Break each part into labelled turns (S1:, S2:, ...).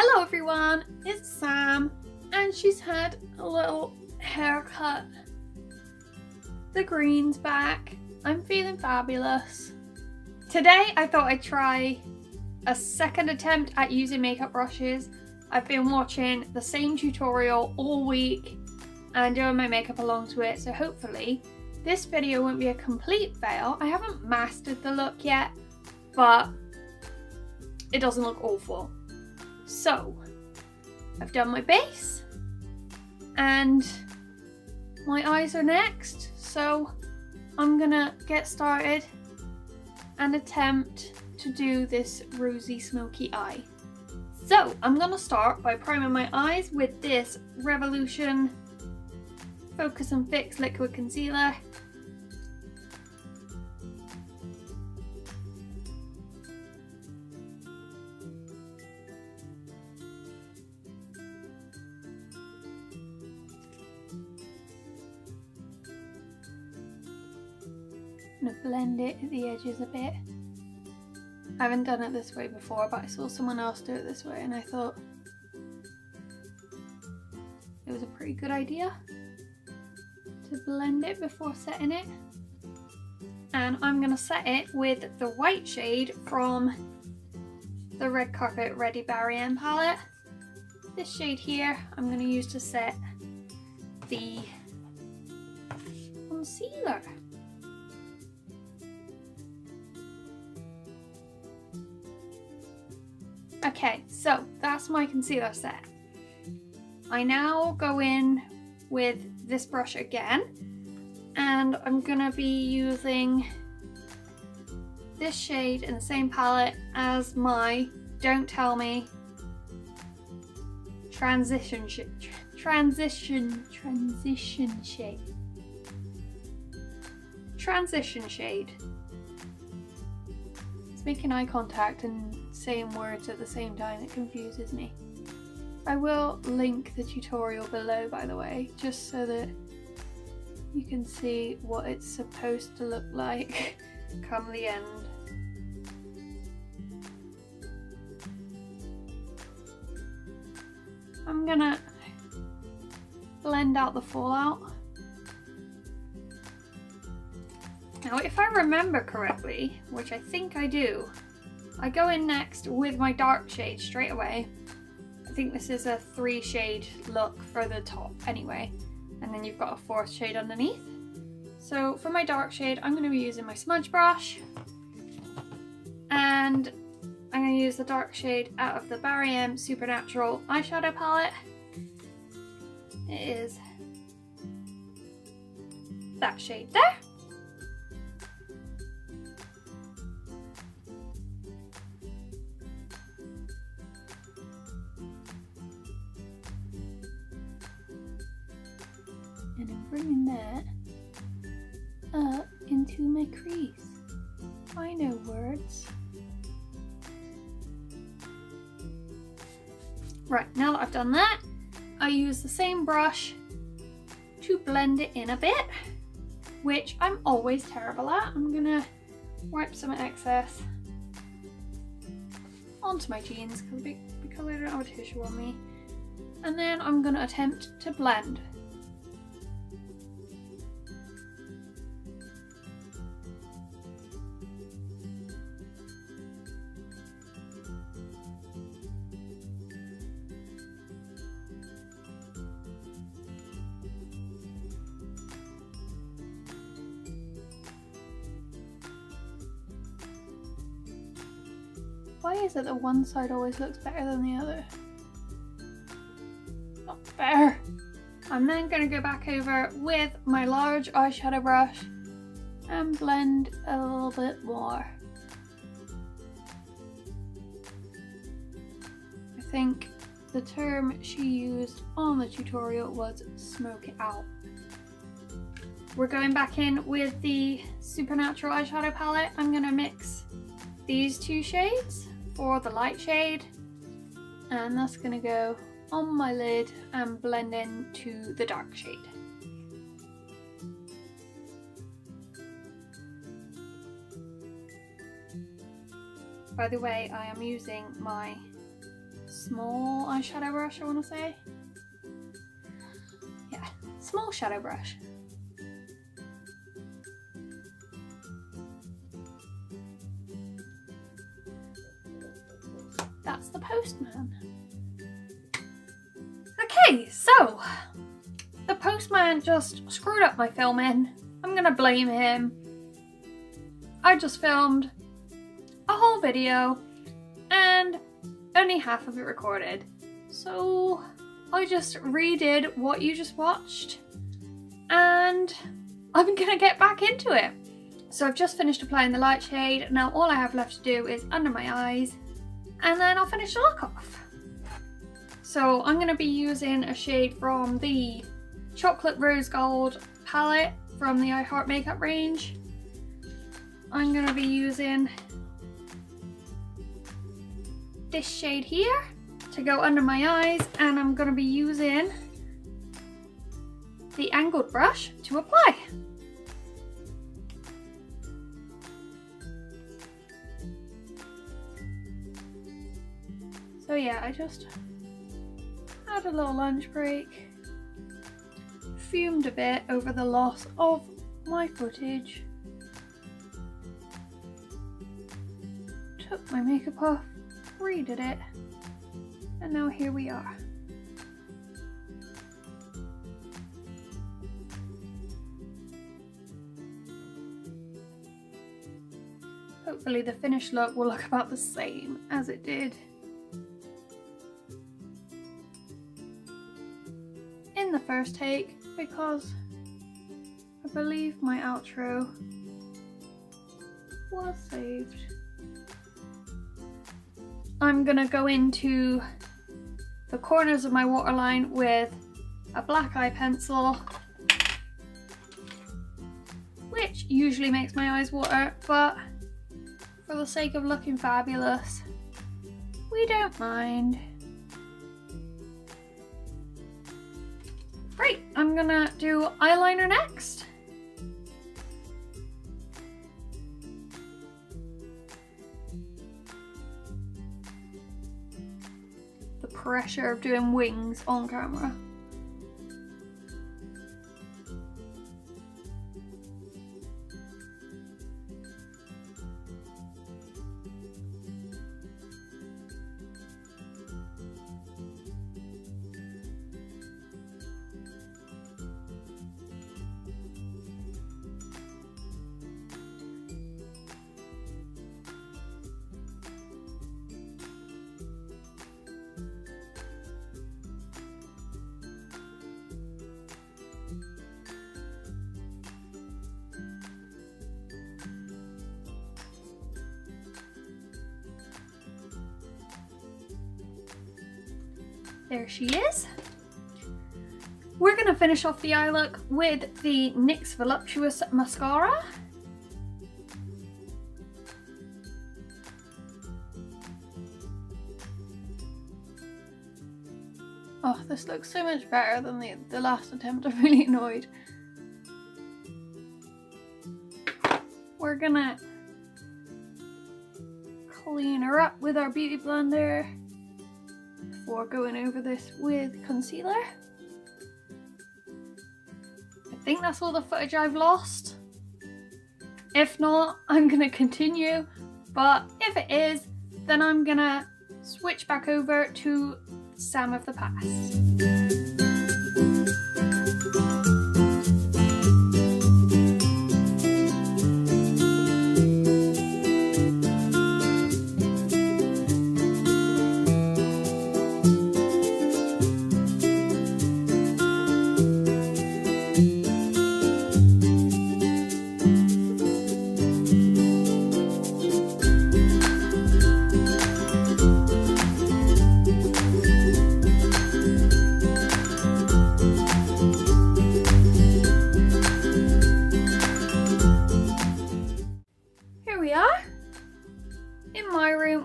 S1: Hello everyone, it's Sam, and she's had a little haircut. The green's back. I'm feeling fabulous. Today I thought I'd try a second attempt at using makeup brushes. I've been watching the same tutorial all week and doing my makeup along to it, so hopefully this video won't be a complete fail. I haven't mastered the look yet, but it doesn't look awful. So, I've done my base, and my eyes are next, so I'm gonna get started and attempt to do this rosy smoky eye. So, I'm gonna start by priming my eyes with this Revolution Focus and Fix Liquid Concealer. I'm gonna blend it at the edges a bit. I haven't done it this way before, but I saw someone else do it this way and I thought it was a pretty good idea to blend it before setting it. And I'm gonna set it with the white shade from the Red Carpet Ready Barry M palette. This shade here I'm gonna use to set the concealer. Okay, so that's my concealer set. I now go in with this brush again, and I'm gonna be using this shade in the same palette as my Don't Tell Me transition shade. Transition shade. It's making eye contact and saying words at the same time, it confuses me. I will link the tutorial below, by the way, just so that you can see what it's supposed to look like come the end. I'm gonna blend out the fallout. Now, if I remember correctly, which I think I do, I go in next with my dark shade straight away. I think this is a 3-shade look for the top anyway, and then you've got a 4th shade underneath. So for my dark shade, I'm going to be using my smudge brush, and I'm going to use the dark shade out of the Barry M Supernatural eyeshadow palette. It is that shade there. And I'm bringing that up into my crease. I know words. Right, now that I've done that, I use the same brush to blend it in a bit, which I'm always terrible at. I'm gonna wipe some excess onto my jeans because I don't have a tissue on me. And then I'm gonna attempt to blend. Why is it that one side always looks better than the other? Not fair. I'm then going to go back over with my large eyeshadow brush and blend a little bit more. I think the term she used on the tutorial was smoke it out. We're going back in with the Supernatural eyeshadow palette. I'm going to mix these 2 shades for the light shade, and that's going to go on my lid and blend into the dark shade. By the way, I am using my small eyeshadow brush, I want to say. Yeah, small shadow brush. That's the postman. Okay, so the postman just screwed up my filming. I'm gonna blame him. I just filmed a whole video and only half of it recorded. So I just redid what you just watched and I'm gonna get back into it. So I've just finished applying the light shade. Now all I have left to do is under my eyes and then I'll finish the look off. So I'm gonna be using a shade from the Chocolate Rose Gold palette from the I Heart Makeup range. I'm gonna be using this shade here to go under my eyes, and I'm gonna be using the angled brush to apply. So yeah, I just had a little lunch break, fumed a bit over the loss of my footage, took my makeup off, redid it, and now here we are. Hopefully the finished look will look about the same as it did in the first take, because I believe my outro was saved. I'm gonna go into the corners of my waterline with a black eye pencil, which usually makes my eyes water, but for the sake of looking fabulous, we don't mind. Right, I'm gonna do eyeliner next. The pressure of doing wings on camera. There she is. We're gonna finish off the eye look with the NYX Voluptuous Mascara. Oh, this looks so much better than the last attempt. I'm really annoyed. We're gonna clean her up with our beauty blender before going over this with concealer. I think that's all the footage I've lost. If not, I'm gonna continue, but if it is, then I'm gonna switch back over to Sam of the past.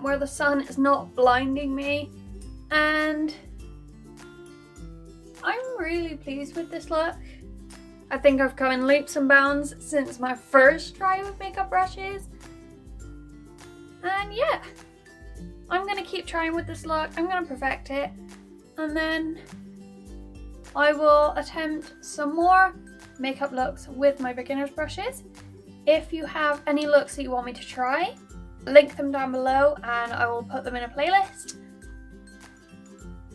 S1: Where the sun is not blinding me, and I'm really pleased with this look. I think I've come in leaps and bounds since my first try with makeup brushes, and yeah, I'm going to keep trying with this look. I'm going to perfect it. And then I will attempt some more makeup looks with my beginner's brushes. If you have any looks that you want me to try, link them down below and I will put them in a playlist.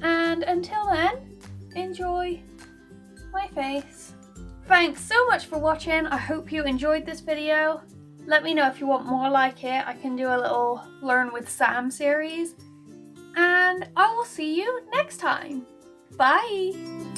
S1: And until then, enjoy my face. Thanks so much for watching. I hope you enjoyed this video. Let me know if you want more like it. I can do a little Learn with Sam series. And I will see you next time. Bye!